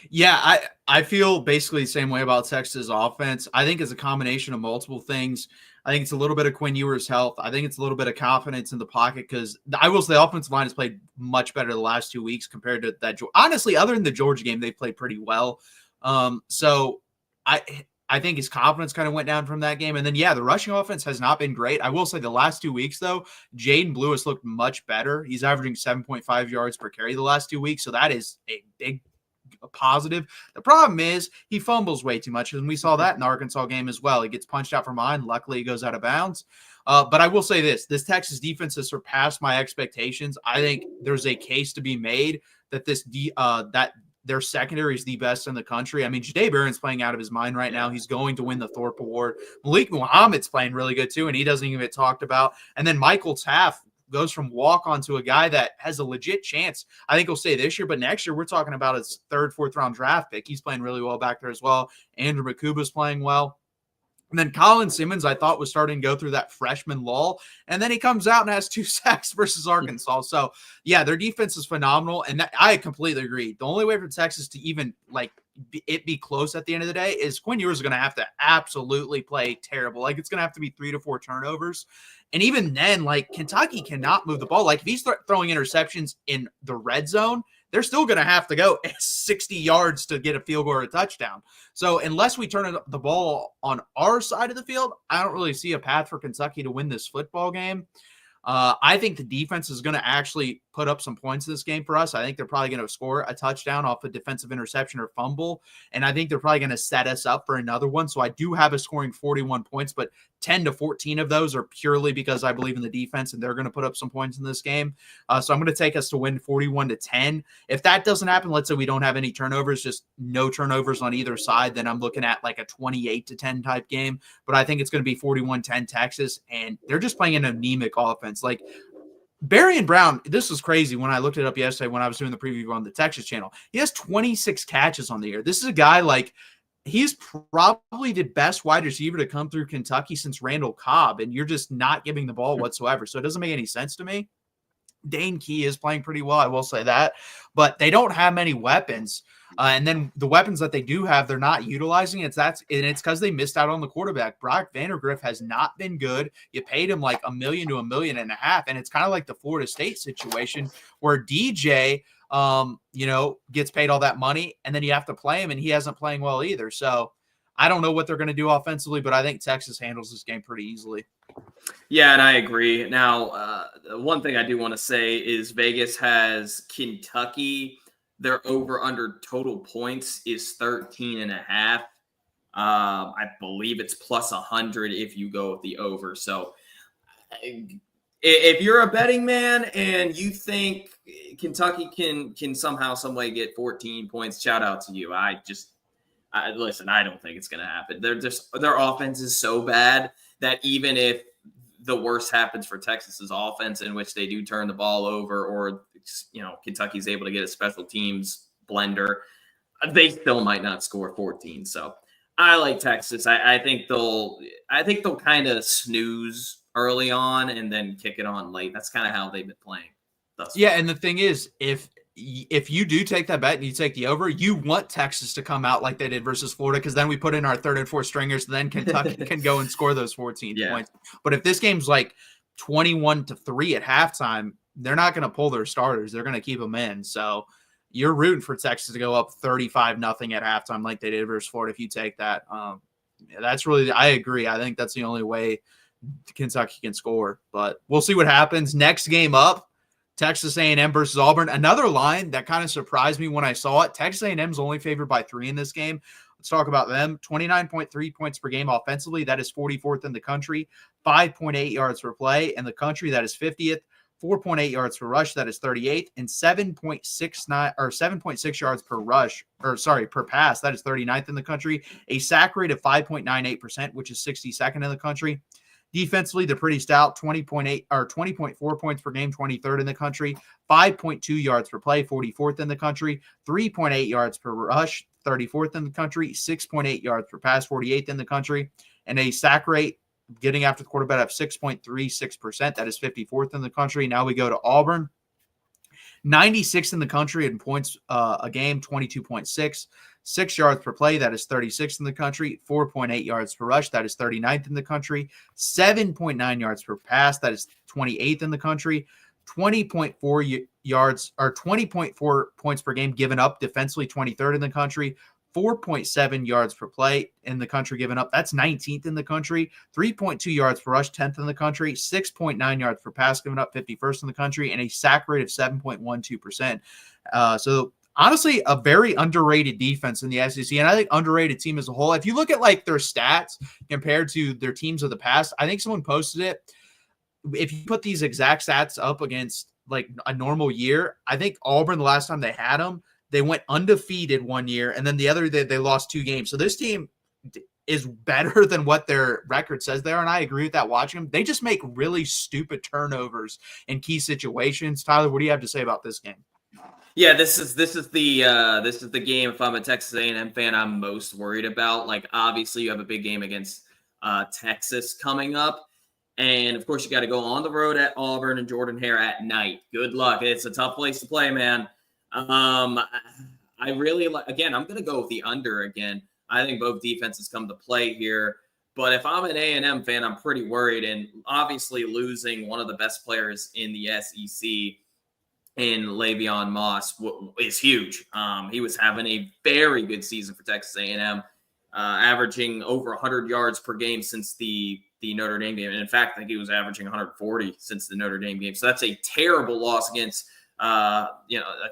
Yeah, I feel basically the same way about Texas offense. I think it's a combination of multiple things. I think it's a little bit of Quinn Ewers' health. I think it's a little bit of confidence in the pocket, because I will say the offensive line has played much better the last 2 weeks compared to that. Honestly, other than the Georgia game, they've played pretty well. So I think his confidence kind of went down from that game. And then, the rushing offense has not been great. I will say the last 2 weeks, though, Jaden Blue has looked much better. He's averaging 7.5 yards per carry the last 2 weeks. So that is a positive. The problem is he fumbles way too much, and we saw that in the Arkansas game as well. He gets punched out from behind. Luckily, he goes out of bounds. But I will say this Texas defense has surpassed my expectations. I think there's a case to be made that that their secondary is the best in the country. I mean, Jahdae Barron's playing out of his mind right now. He's going to win the Thorpe Award. Malik Muhammad's playing really good too, and he doesn't even get talked about. And then Michael Taft goes from walk-on to a guy that has a legit chance. I think he'll stay this year, but next year we're talking about his third, fourth-round draft pick. He's playing really well back there as well. Andrew Makuba's playing well. And then Colin Simmons, I thought, was starting to go through that freshman lull. And then he comes out and has 2 sacks versus Arkansas. So, yeah, their defense is phenomenal. And I completely agree. The only way for Texas to even, be close at the end of the day is Quinn Ewers is going to have to absolutely play terrible. It's going to have to be 3 to 4 turnovers. And even then, Kentucky cannot move the ball. If he's throwing interceptions in the red zone, they're still going to have to go 60 yards to get a field goal or a touchdown. So unless we turn the ball on our side of the field, I don't really see a path for Kentucky to win this football game. I think the defense is going to actually put up some points in this game for us. I think they're probably going to score a touchdown off a defensive interception or fumble, and I think they're probably going to set us up for another one. So I do have us scoring 41 points, but 10 to 14 of those are purely because I believe in the defense, and they're going to put up some points in this game. So I'm going to take us to win 41-10. If that doesn't happen, let's say we don't have any turnovers, just no turnovers on either side, then I'm looking at a 28-10 type game. But I think it's going to be 41-10 Texas, and they're just playing an anemic offense. Barry Brown, this was crazy when I looked it up yesterday when I was doing the preview on the Texas channel. He has 26 catches on the year. This is a guy he's probably the best wide receiver to come through Kentucky since Randall Cobb, and you're just not giving the ball whatsoever. So it doesn't make any sense to me. Dane Key is playing pretty well, I will say that, but they don't have many weapons. And then the weapons that they do have, they're not utilizing it. And it's because they missed out on the quarterback. Brock Vandergriff has not been good. You paid him $1 million to $1.5 million, and it's kind of like the Florida State situation where DJ, gets paid all that money, and then you have to play him, and he hasn't playing well either. So I don't know what they're going to do offensively, but I think Texas handles this game pretty easily. Yeah, and I agree. Now, one thing I do want to say is Vegas has Kentucky. Their over-under total points is 13.5. I believe it's plus 100 if you go with the over. So if you're a betting man and you think Kentucky can somehow, some way get 14 points, shout out to you. Listen, I don't think it's going to happen. Their offense is so bad that even if the worst happens for Texas's offense, in which they do turn the ball over, or Kentucky's able to get a special teams blender, they still might not score 14. So I like Texas. I think they'll kind of snooze early on and then kick it on late. That's kind of how they've been playing thus far. Yeah, and the thing is, if you do take that bet and you take the over, you want Texas to come out like they did versus Florida, because then we put in our third and fourth stringers, then Kentucky can go and score those 14 points. But if this game's 21-3 at halftime, they're not going to pull their starters. They're going to keep them in. So you're rooting for Texas to go up 35-0 at halftime like they did versus Florida if you take that. That's really – I agree. I think that's the only way Kentucky can score. But we'll see what happens. Next game up, Texas A&M versus Auburn. Another line that kind of surprised me when I saw it. Texas A&M is only favored by 3 in this game. Let's talk about them. 29.3 points per game offensively. That is 44th in the country. 5.8 yards per play in the country. That is 50th. 4.8 yards per rush. That is 38th. And 7.6 yards per pass. That is 39th in the country. A sack rate of 5.98%, which is 62nd in the country. Defensively, they're pretty stout, 20.4 points per game, 23rd in the country, 5.2 yards per play, 44th in the country, 3.8 yards per rush, 34th in the country, 6.8 yards per pass, 48th in the country, and a sack rate getting after the quarterback of 6.36%. That is 54th in the country. Now we go to Auburn. 96th in the country in points a game, 22.6. 6 yards per play, that is 36th in the country. 4.8 yards per rush, that is 39th in the country. 7.9 yards per pass, that is 28th in the country. 20.4 yards or 20.4 points per game given up defensively, 23rd in the country. 4.7 yards per play in the country given up. That's 19th in the country. 3.2 yards per rush, 10th in the country. 6.9 yards per pass given up, 51st in the country. And a sack rate of 7.12%. So honestly a very underrated defense in the SEC, and I think underrated team as a whole. If you look at like their stats compared to their teams of the past, I think someone posted it. If you put these exact stats up against like a normal year, I think Auburn, the last time they had them, they went undefeated one year, and then the other they lost 2 games. So this team is better than what their record says they are, and I agree with that. Watching them, they just make really stupid turnovers in key situations. Tyler, what do you have to say about this game? Yeah, this is the game. If I'm a Texas A&M fan, I'm most worried about. Like, obviously, you have a big game against Texas coming up. And, of course, you got to go on the road at Auburn and Jordan-Hare at night. Good luck. It's a tough place to play, man. I really like – again, I'm going to go with the under again. I think both defenses come to play here. But if I'm an A&M fan, I'm pretty worried. And obviously losing one of the best players in the SEC in Le'Veon Moss is huge. He was having a very good season for Texas A&M, averaging over 100 yards per game since the Notre Dame game. And in fact, I think he was averaging 140 since the Notre Dame game. So that's a terrible loss against, I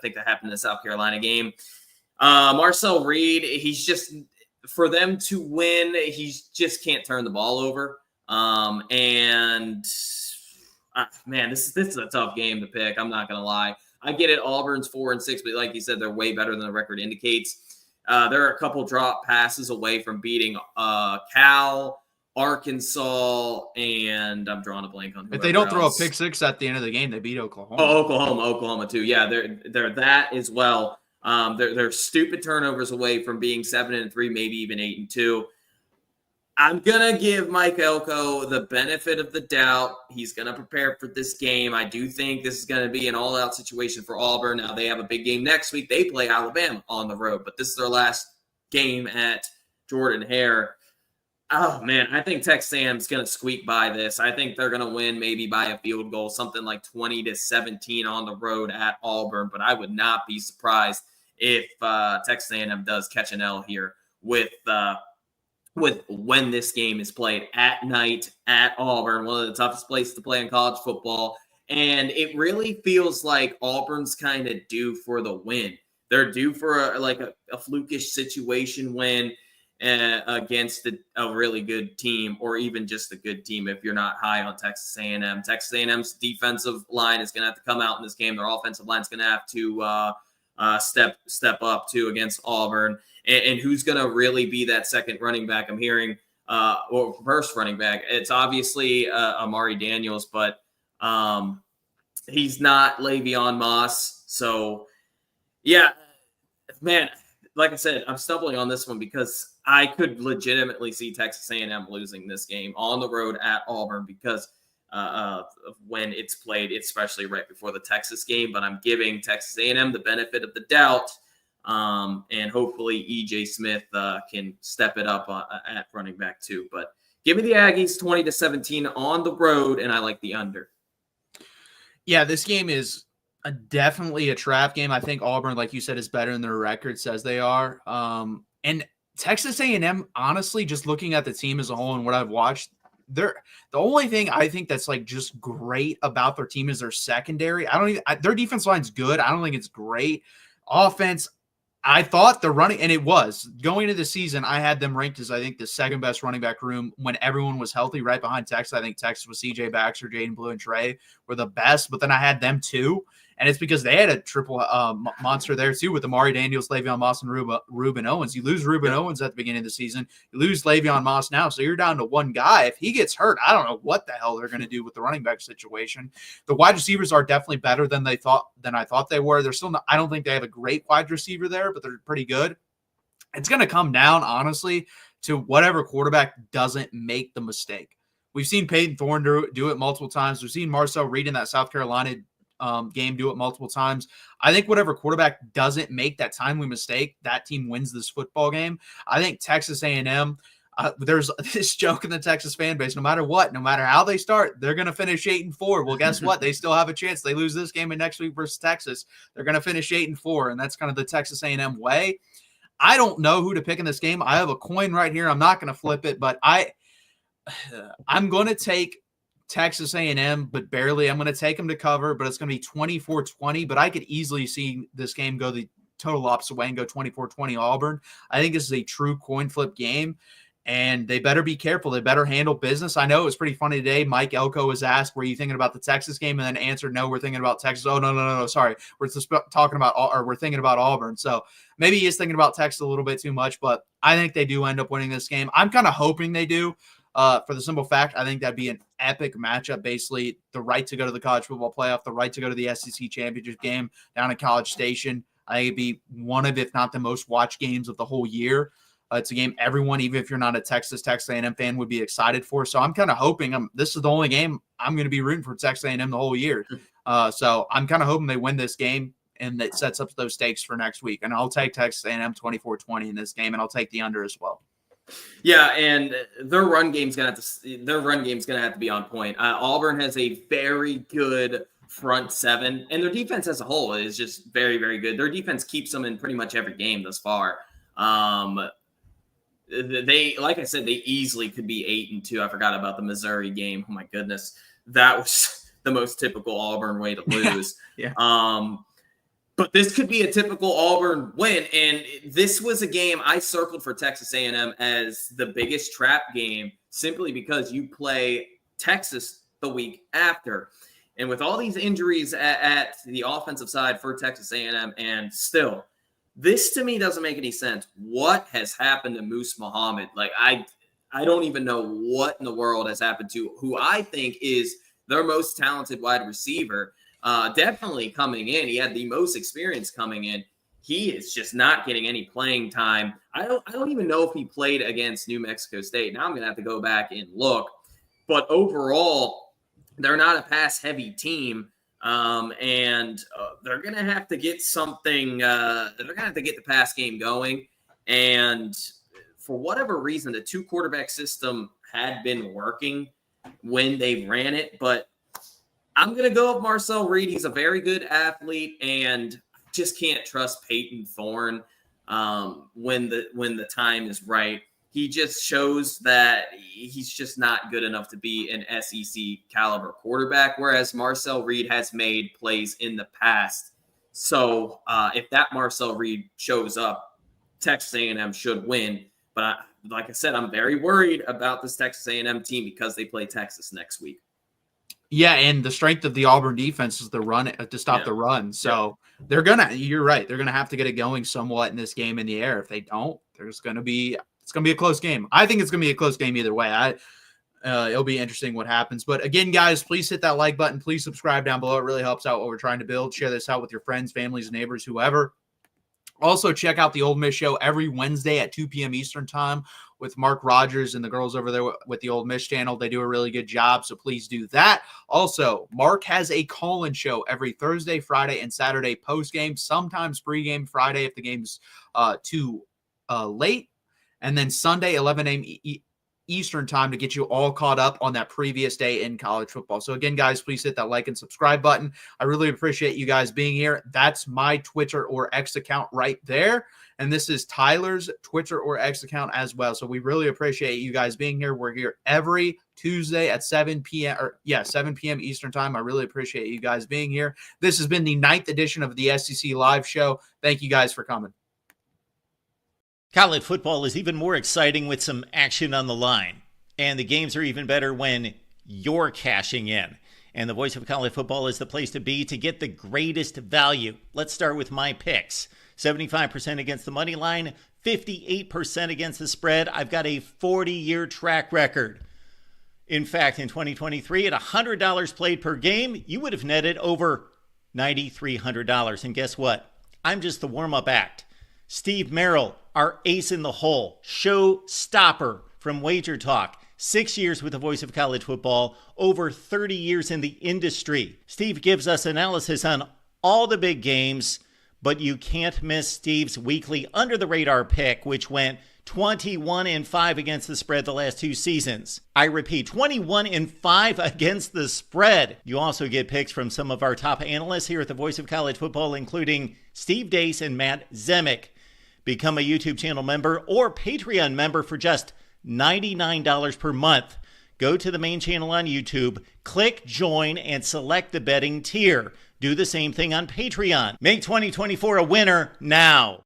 think that happened in the South Carolina game. Marcel Reed, he's just, for them to win, he just can't turn the ball over. Man, this is a tough game to pick. I'm not going to lie. I get it. Auburn's 4-6, but like you said, they're way better than the record indicates. They're a couple drop passes away from beating Cal, Arkansas, and I'm drawing a blank on. If they don't throw a pick six at the end of the game, they beat Oklahoma. Oh, Oklahoma too. Yeah, they're that as well. They're stupid turnovers away from being 7-3, maybe even 8-2. I'm going to give Mike Elko the benefit of the doubt. He's going to prepare for this game. I do think this is going to be an all-out situation for Auburn. Now, they have a big game next week. They play Alabama on the road, but this is their last game at Jordan-Hare. Oh, man, I think Texas A&M is going to squeak by this. I think they're going to win maybe by a field goal, something like 20-17 on the road at Auburn, but I would not be surprised if Texas A&M does catch an L here with when this game is played at night at Auburn, one of the toughest places to play in college football. And it really feels like Auburn's kind of due for the win. They're due for a flukish situation win against a really good team, or even just a good team if you're not high on Texas A&M. Texas A&M's defensive line is going to have to come out in this game. Their offensive line is going to have to step up too against Auburn. And who's going to really be that second running back? I'm hearing, or first running back. It's obviously Amari Daniels, but he's not Le'Veon Moss. So, yeah, man, like I said, I'm stumbling on this one because I could legitimately see Texas A&M losing this game on the road at Auburn because of when it's played, especially right before the Texas game. But I'm giving Texas A&M the benefit of the doubt. And hopefully E.J. Smith can step it up at running back too. But give me the Aggies 20-17 on the road, and I like the under. Yeah, this game is definitely a trap game. I think Auburn, like you said, is better than their record says they are. And Texas A&M, honestly, just looking at the team as a whole and what I've watched, the only thing I think that's like just great about their team is their secondary. Their defense line's good. I don't think it's great. Offense, I thought the running, and it was going into the season, I had them ranked as I think the second best running back room when everyone was healthy, right behind Texas. I think Texas was C.J. Baxter, Jaden Blue, and Trey were the best, but then I had them too. And it's because they had a triple monster there too with Amari Daniels, Le'Veon Moss, and Reuben Owens. You lose Reuben Owens at the beginning of the season. You lose Le'Veon Moss now, so you're down to one guy. If he gets hurt, I don't know what the hell they're going to do with the running back situation. The wide receivers are definitely better than I thought they were. They're still not, I don't think they have a great wide receiver there, but they're pretty good. It's going to come down, honestly, to whatever quarterback doesn't make the mistake. We've seen Peyton Thorne do it multiple times. We've seen Marcel Reed in that South Carolina game do it multiple times. I think whatever quarterback doesn't make that timely mistake, that team wins this football game. I think Texas A&M, there's this joke in the Texas fan base, no matter how they start, they're going to finish 8-4. Well, guess what? They still have a chance. They lose this game in next week versus Texas, they're going to finish 8-4, and that's kind of the Texas A&M way. I don't know who to pick in this game. I have a coin right here. I'm not going to flip it, but I'm going to take Texas A&M, but barely. I'm going to take them to cover, but it's going to be 24-20. But I could easily see this game go the total opposite way and go 24-20 Auburn. I think this is a true coin flip game, and they better be careful. They better handle business. I know it was pretty funny today. Mike Elko was asked, were you thinking about the Texas game? And then answered, no, we're thinking about Texas. Oh, no, sorry. We're thinking about Auburn. So maybe he is thinking about Texas a little bit too much, but I think they do end up winning this game. I'm kind of hoping they do. For the simple fact, I think that'd be an epic matchup. Basically, the right to go to the college football playoff, the right to go to the SEC championship game down at College Station. I think it'd be one of, if not the most watched games of the whole year. It's a game everyone, even if you're not a Texas A&M fan, would be excited for. So I'm kind of hoping this is the only game I'm going to be rooting for Texas A&M the whole year. So I'm kind of hoping they win this game, and that sets up those stakes for next week. And I'll take Texas A&M 24-20 in this game, and I'll take the under as well. Yeah, and their run game's gonna have to be on point. Auburn has a very good front seven, and their defense as a whole is just very, very good. Their defense keeps them in pretty much every game thus far. They, like I said, they easily could be 8-2. I forgot about the Missouri game. Oh my goodness, that was the most typical Auburn way to lose. Yeah. But this could be a typical Auburn win, and this was a game I circled for Texas A&M as the biggest trap game, simply because you play Texas the week after. And with all these injuries at the offensive side for Texas A&M, and still, this to me doesn't make any sense. What has happened to Moose Muhammad? Like, I don't even know what in the world has happened to who I think is their most talented wide receiver. Definitely coming in. He had the most experience coming in. He is just not getting any playing time. I don't even know if he played against New Mexico State. Now I'm going to have to go back and look. But overall, they're not a pass-heavy team. And they're going to have to get something. They're going to have to get the pass game going. And for whatever reason, the two-quarterback system had been working when they ran it. But I'm going to go with Marcel Reed. He's a very good athlete, and just can't trust Peyton Thorne when the time is right. He just shows that he's just not good enough to be an SEC caliber quarterback, whereas Marcel Reed has made plays in the past. So if that Marcel Reed shows up, Texas A&M should win. But like I said, I'm very worried about this Texas A&M team because they play Texas next week. Yeah, and the strength of the Auburn defense is the run to stop the run. So you're right. They're gonna have to get it going somewhat in this game in the air. If they don't, it's gonna be a close game. I think it's gonna be a close game either way. It'll be interesting what happens. But again, guys, please hit that like button. Please subscribe down below. It really helps out what we're trying to build. Share this out with your friends, families, neighbors, whoever. Also, check out the Ole Miss Show every Wednesday at 2 p.m. Eastern time with Mark Rogers and the girls over there with the Ole Miss channel. They do a really good job, so please do that. Also, Mark has a call-in show every Thursday, Friday, and Saturday post-game, sometimes pre-game Friday if the game's too late, and then Sunday, 11 a.m. Eastern time to get you all caught up on that previous day in college football. So again, guys, please hit that like and subscribe button. I really appreciate you guys being here. That's my Twitter or X account right there. And this is Tyler's Twitter or X account as well. So we really appreciate you guys being here. We're here every Tuesday at 7 p.m. 7 p.m. Eastern time. I really appreciate you guys being here. This has been the 9th edition of the SEC Live Show. Thank you guys for coming. College football is even more exciting with some action on the line. And the games are even better when you're cashing in. And the Voice of College Football is the place to be to get the greatest value. Let's start with my picks. 75% against the money line, 58% against the spread. I've got a 40-year track record. In fact, in 2023, at $100 played per game, you would have netted over $9,300. And guess what? I'm just the warm-up act. Steve Merrill, our ace in the hole, show stopper from Wager Talk. 6 years with the Voice of College Football, over 30 years in the industry. Steve gives us analysis on all the big games, but you can't miss Steve's weekly under-the-radar pick, which went 21-5 against the spread the last 2 seasons. I repeat, 21-5 against the spread. You also get picks from some of our top analysts here at the Voice of College Football, including Steve Dace and Matt Zemek. Become a YouTube channel member or Patreon member for just $99 per month. Go to the main channel on YouTube, click join, and select the betting tier. do the same thing on Patreon. Make 2024 a winner now.